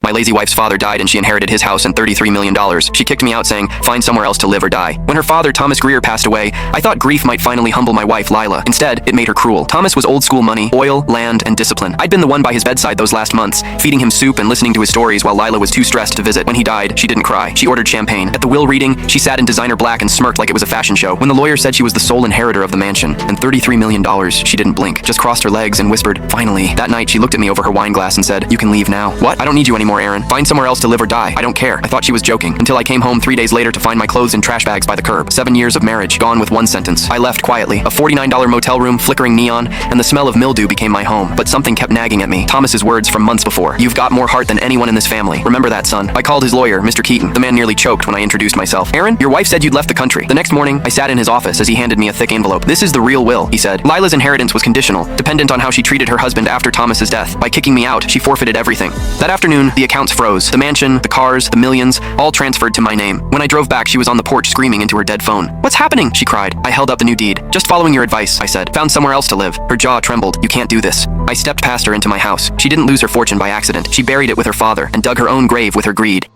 My lazy wife's father died and she inherited his house and $33 million. She kicked me out saying, find somewhere else to live or die. When her father, Thomas Greer, passed away, I thought grief might finally humble my wife, Lila. Instead, it made her cruel. Thomas was old school money, oil, land, and discipline. I'd been the one by his bedside those last months, feeding him soup and listening to his stories while Lila was too stressed to visit. When he died, she didn't cry. She ordered champagne. At the will reading, she sat in designer black and smirked like it was a fashion show. When the lawyer said she was the sole inheritor of the mansion and $33 million, she didn't blink, just crossed her legs and whispered, finally. That night, she looked at me over her wine glass and said, you can leave now. What? I don't need you anymore, Aaron. Find somewhere else to live or die. I don't care. I thought she was joking, until I came home 3 days later to find my clothes in trash bags by the curb. 7 years of marriage, gone with one sentence. I left quietly. A $49 motel room, flickering neon, and the smell of mildew became my home. But something kept nagging at me. Thomas's words from months before. You've got more heart than anyone in this family. Remember that, son. I called his lawyer, Mr. Keaton. The man nearly choked when I introduced myself. Aaron, your wife said you'd left the country. The next morning, I sat in his office as he handed me a thick envelope. This is the real will, he said. Lila's inheritance was conditional, dependent on how she treated her husband after Thomas's death. By kicking me out, she forfeited everything. That afternoon, the accounts froze. The mansion, the cars, the millions, all transferred to my name. When I drove back, she was on the porch screaming into her dead phone. What's happening? She cried. I held up the new deed. Just following your advice, I said. Found somewhere else to live. Her jaw trembled. You can't do this. I stepped past her into my house. She didn't lose her fortune by accident. She buried it with her father and dug her own grave with her greed.